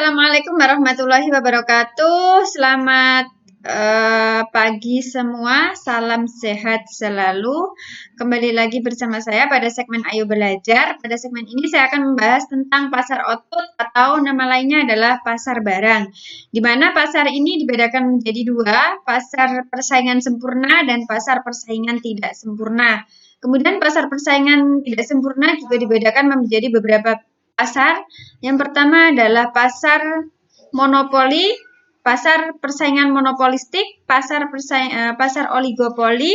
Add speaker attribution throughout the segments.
Speaker 1: Assalamualaikum warahmatullahi wabarakatuh. Selamat pagi semua. Salam sehat selalu. Kembali lagi bersama saya pada segmen Ayo Belajar. Pada segmen ini saya akan membahas tentang pasar output atau nama lainnya adalah pasar barang. Di mana pasar ini dibedakan menjadi dua, pasar persaingan sempurna dan pasar persaingan tidak sempurna. Kemudian pasar persaingan tidak sempurna juga dibedakan menjadi beberapa pasar. Yang pertama adalah pasar monopoli, pasar persaingan monopolistik, pasar oligopoli,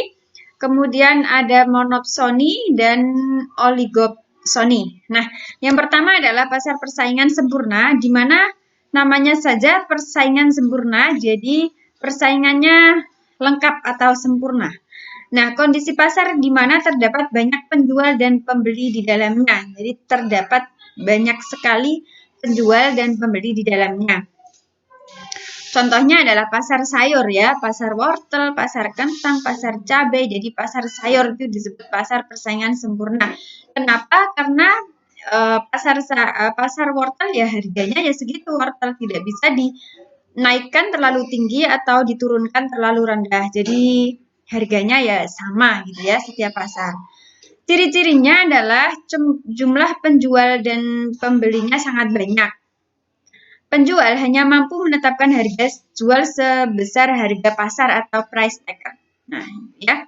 Speaker 1: kemudian ada monopsoni dan oligopsoni. Nah, yang pertama adalah pasar persaingan sempurna, di mana namanya saja persaingan sempurna, jadi persaingannya lengkap atau sempurna. Nah, kondisi pasar di mana terdapat banyak penjual dan pembeli di dalamnya. Jadi terdapat banyak sekali penjual dan pembeli di dalamnya. Contohnya adalah pasar sayur ya, pasar wortel, pasar kentang, pasar cabai. Jadi pasar sayur itu disebut pasar persaingan sempurna. Kenapa? Karena pasar wortel ya harganya ya segitu, wortel tidak bisa dinaikkan terlalu tinggi atau diturunkan terlalu rendah. Jadi harganya ya sama gitu ya setiap pasar. Ciri-cirinya adalah jumlah penjual dan pembelinya sangat banyak. Penjual hanya mampu menetapkan harga jual sebesar harga pasar atau price taker. Nah, ya.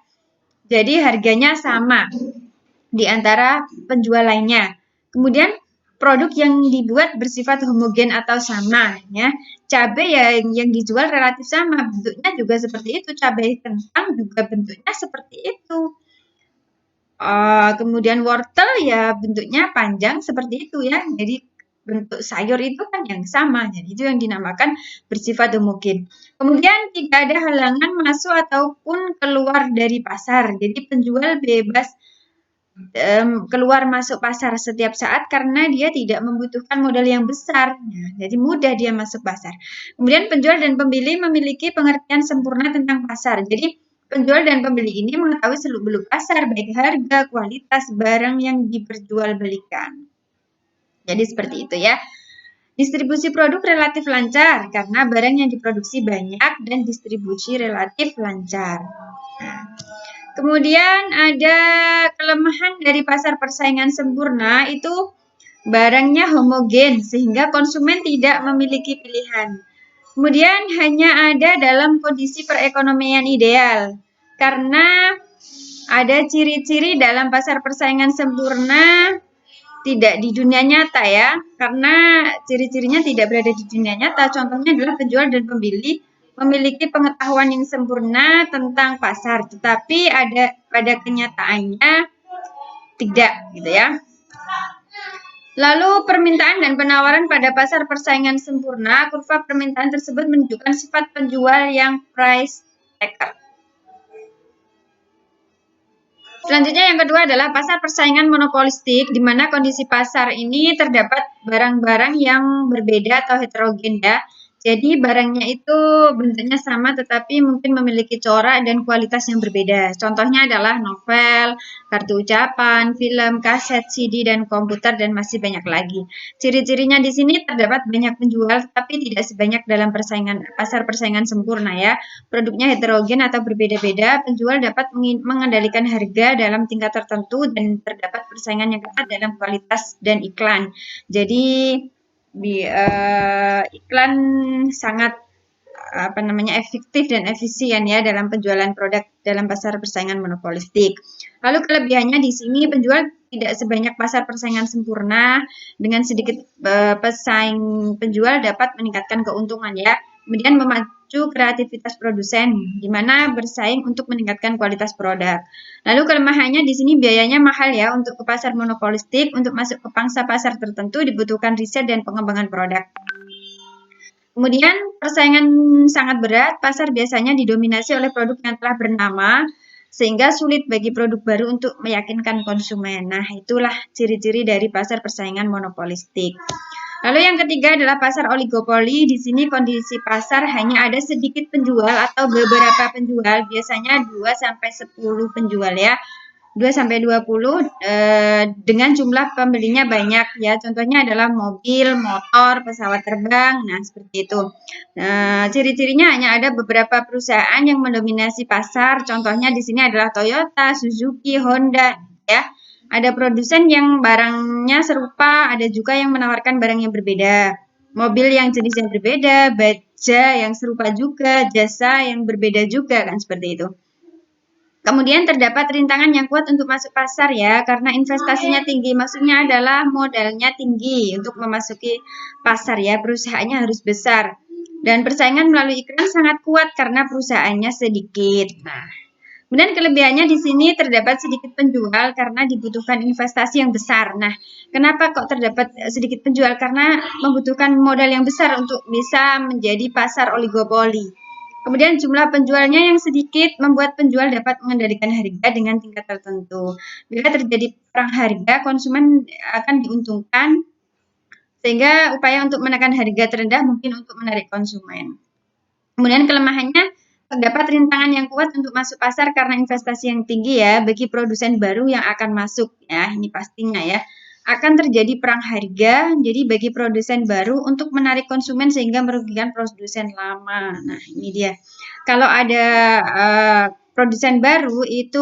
Speaker 1: Jadi harganya sama di antara penjual lainnya. Kemudian produk yang dibuat bersifat homogen atau sama ya. Cabai yang dijual relatif sama, bentuknya juga seperti itu. Cabai kentang juga bentuknya seperti itu. Kemudian wortel ya bentuknya panjang seperti itu ya. Jadi bentuk sayur itu kan yang sama. Jadi itu yang dinamakan bersifat homogen. Kemudian tidak ada halangan masuk ataupun keluar dari pasar. Jadi penjual bebas keluar masuk pasar setiap saat karena dia tidak membutuhkan modal yang besar. Nah, jadi mudah dia masuk pasar. Kemudian penjual dan pembeli memiliki pengertian sempurna tentang pasar. Jadi penjual dan pembeli ini mengetahui seluk-beluk pasar, baik harga, kualitas barang yang diperjualbelikan. Jadi seperti itu ya. Distribusi produk relatif lancar karena barang yang diproduksi banyak dan distribusi relatif lancar. Nah, kemudian ada kelemahan dari pasar persaingan sempurna itu barangnya homogen sehingga konsumen tidak memiliki pilihan. Kemudian hanya ada dalam kondisi perekonomian ideal karena ada ciri-ciri dalam pasar persaingan sempurna tidak di dunia nyata ya, karena ciri-cirinya tidak berada di dunia nyata. Contohnya adalah penjual dan pembeli memiliki pengetahuan yang sempurna tentang pasar, tetapi pada kenyataannya tidak gitu ya. Lalu permintaan dan penawaran pada pasar persaingan sempurna, kurva permintaan tersebut menunjukkan sifat penjual yang price taker. Selanjutnya yang kedua adalah pasar persaingan monopolistik, di mana kondisi pasar ini terdapat barang-barang yang berbeda atau heterogen ya. Jadi barangnya itu bentuknya sama tetapi mungkin memiliki corak dan kualitas yang berbeda. Contohnya adalah novel, kartu ucapan, film, kaset, CD, dan komputer, dan masih banyak lagi. Ciri-cirinya di sini terdapat banyak penjual tapi tidak sebanyak dalam pasar persaingan sempurna ya. Produknya heterogen atau berbeda-beda, penjual dapat mengendalikan harga dalam tingkat tertentu dan terdapat persaingan yang ketat dalam kualitas dan iklan. Jadi iklan sangat efektif dan efisien ya dalam penjualan produk dalam pasar persaingan monopolistik. Lalu kelebihannya di sini penjual tidak sebanyak pasar persaingan sempurna, dengan sedikit pesaing penjual dapat meningkatkan keuntungan ya. Kemudian memacu kreativitas produsen, di mana bersaing untuk meningkatkan kualitas produk. Lalu kelemahannya di sini biayanya mahal ya untuk ke pasar monopolistik. Untuk masuk ke pangsa pasar tertentu dibutuhkan riset dan pengembangan produk. Kemudian persaingan sangat berat, pasar biasanya didominasi oleh produk yang telah bernama, sehingga sulit bagi produk baru untuk meyakinkan konsumen. Nah, itulah ciri-ciri dari pasar persaingan monopolistik. Lalu yang ketiga adalah pasar oligopoli. Di sini kondisi pasar hanya ada sedikit penjual atau beberapa penjual, biasanya 2-10 penjual ya. 2-20 dengan jumlah pembelinya banyak ya. Contohnya adalah mobil, motor, pesawat terbang. Nah, seperti itu. Ciri-cirinya hanya ada beberapa perusahaan yang mendominasi pasar. Contohnya di sini adalah Toyota, Suzuki, Honda ya. Ada produsen yang barangnya serupa, ada juga yang menawarkan barang yang berbeda. Mobil yang jenisnya berbeda, baja yang serupa juga, jasa yang berbeda juga kan seperti itu. Kemudian terdapat rintangan yang kuat untuk masuk pasar ya, karena investasinya tinggi. Maksudnya adalah modalnya tinggi untuk memasuki pasar ya, perusahaannya harus besar. Dan persaingan melalui iklan sangat kuat karena perusahaannya sedikit. Nah, kemudian kelebihannya di sini terdapat sedikit penjual karena dibutuhkan investasi yang besar. Nah, kenapa kok terdapat sedikit penjual? Karena membutuhkan modal yang besar untuk bisa menjadi pasar oligopoli. Kemudian jumlah penjualnya yang sedikit membuat penjual dapat mengendalikan harga dengan tingkat tertentu. Bila terjadi perang harga, konsumen akan diuntungkan sehingga upaya untuk menekan harga terendah mungkin untuk menarik konsumen. Kemudian kelemahannya terdapat rintangan yang kuat untuk masuk pasar karena investasi yang tinggi ya bagi produsen baru yang akan masuk ya, ini pastinya ya. Akan terjadi perang harga, jadi bagi produsen baru untuk menarik konsumen sehingga merugikan produsen lama. Nah, ini dia. Kalau ada produsen baru itu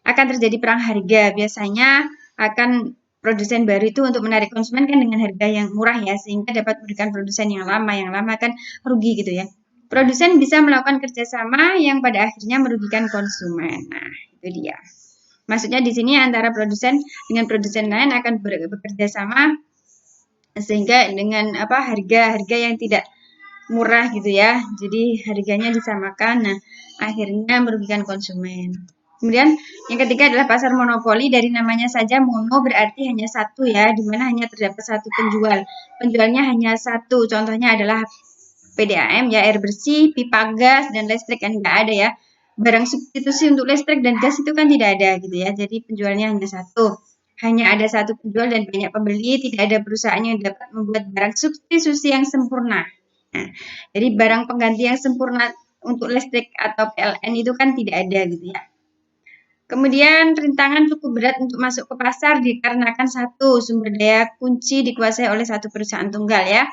Speaker 1: akan terjadi perang harga. Biasanya akan produsen baru itu untuk menarik konsumen kan dengan harga yang murah ya, sehingga dapat memberikan produsen yang lama kan rugi gitu ya. Produsen bisa melakukan kerjasama yang pada akhirnya merugikan konsumen. Nah, itu dia. Maksudnya di sini antara produsen dengan produsen lain akan bekerja sama sehingga dengan harga yang tidak murah gitu ya. Jadi harganya disamakan. Nah, akhirnya merugikan konsumen. Kemudian yang ketiga adalah pasar monopoli. Dari namanya saja mono berarti hanya satu ya, di mana hanya terdapat satu penjual. Penjualnya hanya satu. Contohnya adalah PDAM ya, air bersih, pipa gas, dan listrik kan nggak ada ya. Barang substitusi untuk listrik dan gas itu kan tidak ada gitu ya. Jadi penjualnya hanya satu. Hanya ada satu penjual dan banyak pembeli, tidak ada perusahaan yang dapat membuat barang substitusi yang sempurna. Nah, jadi barang pengganti yang sempurna untuk listrik atau PLN itu kan tidak ada gitu ya. Kemudian rintangan cukup berat untuk masuk ke pasar dikarenakan satu, sumber daya kunci dikuasai oleh satu perusahaan tunggal ya.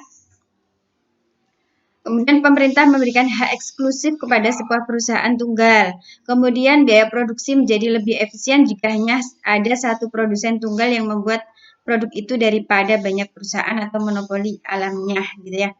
Speaker 1: Kemudian pemerintah memberikan hak eksklusif kepada sebuah perusahaan tunggal. Kemudian biaya produksi menjadi lebih efisien jika hanya ada satu produsen tunggal yang membuat produk itu daripada banyak perusahaan atau monopoli alamnya gitu ya.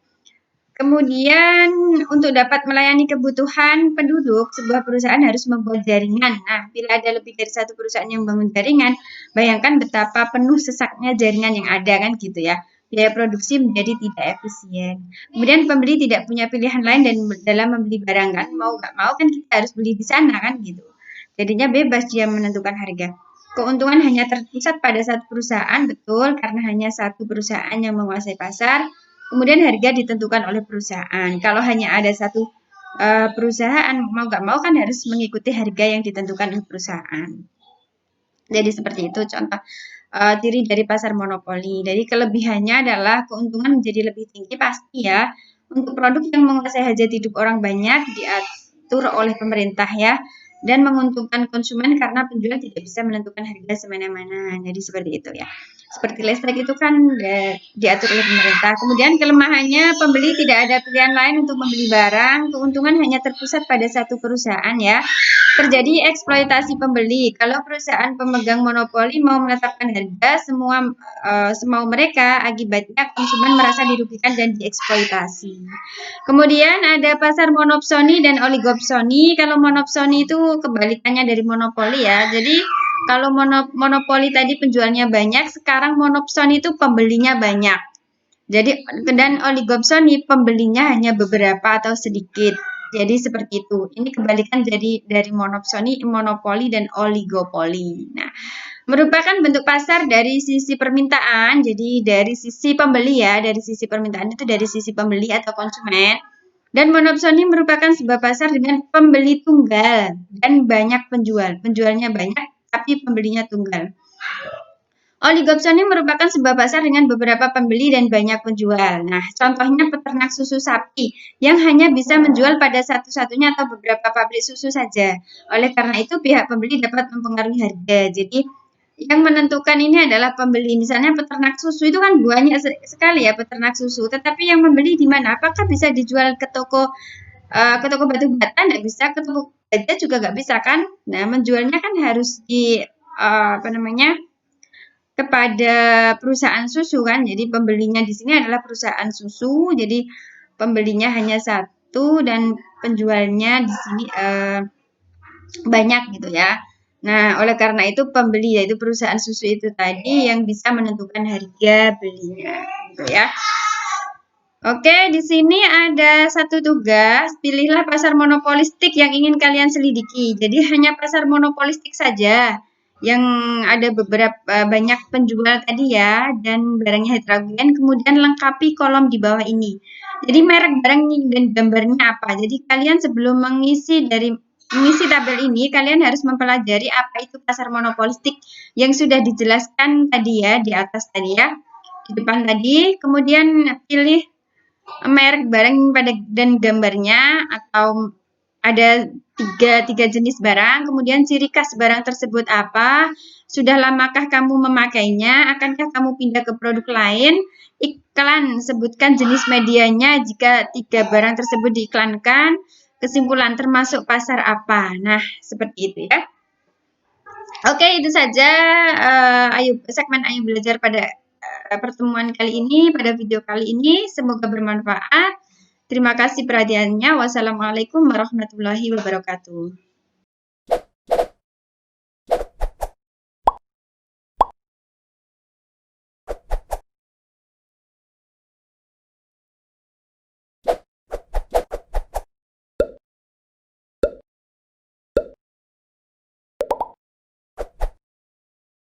Speaker 1: Kemudian untuk dapat melayani kebutuhan penduduk, sebuah perusahaan harus membuat jaringan. Nah, bila ada lebih dari satu perusahaan yang membangun jaringan, bayangkan betapa penuh sesaknya jaringan yang ada kan gitu ya. Biaya produksi menjadi tidak efisien. Kemudian pembeli tidak punya pilihan lain dan dalam membeli barang kan, mau nggak mau kan kita harus beli di sana kan gitu. Jadinya bebas dia menentukan harga. Keuntungan hanya terpusat pada satu perusahaan, betul, karena hanya satu perusahaan yang menguasai pasar. Kemudian harga ditentukan oleh perusahaan. Kalau hanya ada satu perusahaan, mau nggak mau kan harus mengikuti harga yang ditentukan oleh perusahaan. Jadi seperti itu contoh ciri dari pasar monopoli. Jadi kelebihannya adalah keuntungan menjadi lebih tinggi pasti ya. Untuk produk yang menguasai hajat hidup orang banyak diatur oleh pemerintah ya. Dan menguntungkan konsumen karena penjual tidak bisa menentukan harga semena-mana. Jadi seperti itu ya. Seperti listrik itu kan diatur oleh pemerintah. Kemudian kelemahannya pembeli tidak ada pilihan lain untuk membeli barang. Keuntungan hanya terpusat pada satu perusahaan ya. Terjadi eksploitasi pembeli. Kalau perusahaan pemegang monopoli mau menetapkan harga semau mereka, akibatnya konsumen merasa dirugikan dan dieksploitasi. Kemudian ada pasar monopsoni dan oligopsoni. Kalau monopsoni itu kebalikannya dari monopoli ya. Jadi kalau monopoli tadi penjualnya banyak, sekarang monopsoni itu pembelinya banyak. Jadi dan oligopsoni pembelinya hanya beberapa atau sedikit. Jadi seperti itu. Ini kebalikan jadi dari monopsoni, monopoli dan oligopoli. Nah, merupakan bentuk pasar dari sisi permintaan. Jadi dari sisi pembeli ya, dari sisi permintaan itu dari sisi pembeli atau konsumen. Dan monopsoni merupakan sebuah pasar dengan pembeli tunggal dan banyak penjual. Penjualnya banyak, tapi pembelinya tunggal. Oligopsoni merupakan sebuah pasar dengan beberapa pembeli dan banyak penjual. Nah, contohnya peternak susu sapi yang hanya bisa menjual pada satu-satunya atau beberapa pabrik susu saja. Oleh karena itu, pihak pembeli dapat mempengaruhi harga. Jadi, yang menentukan ini adalah pembeli. Misalnya peternak susu itu kan banyak sekali ya peternak susu. Tetapi yang membeli di mana? Apakah bisa dijual ke toko batu bata? Nggak bisa, ke toko baja juga nggak bisa kan? Nah, menjualnya kan harus di apa namanya? Kepada perusahaan susu kan. Jadi pembelinya di sini adalah perusahaan susu. Jadi pembelinya hanya satu dan penjualnya di sini banyak gitu ya. Nah, oleh karena itu pembeli yaitu perusahaan susu itu tadi yang bisa menentukan harga belinya gitu ya. Oke, di sini ada satu tugas, pilihlah pasar monopolistik yang ingin kalian selidiki. Jadi hanya pasar monopolistik saja yang ada beberapa banyak penjual tadi ya dan barangnya heterogen, kemudian lengkapi kolom di bawah ini. Jadi merek barang dan gambarnya apa. Jadi kalian sebelum mengisi tabel ini, kalian harus mempelajari apa itu pasar monopolistik yang sudah dijelaskan tadi ya di atas tadi ya di depan tadi. Kemudian pilih merek barang dan gambarnya atau ada tiga jenis barang, kemudian ciri khas barang tersebut apa, sudah lamakah kamu memakainya, akankah kamu pindah ke produk lain, iklan, sebutkan jenis medianya jika tiga barang tersebut diiklankan, kesimpulan termasuk pasar apa. Nah, seperti itu ya. Oke, itu saja segmen Ayo Belajar pada pertemuan kali ini, pada video kali ini. Semoga bermanfaat. Terima kasih perhatiannya. Wassalamualaikum warahmatullahi wabarakatuh.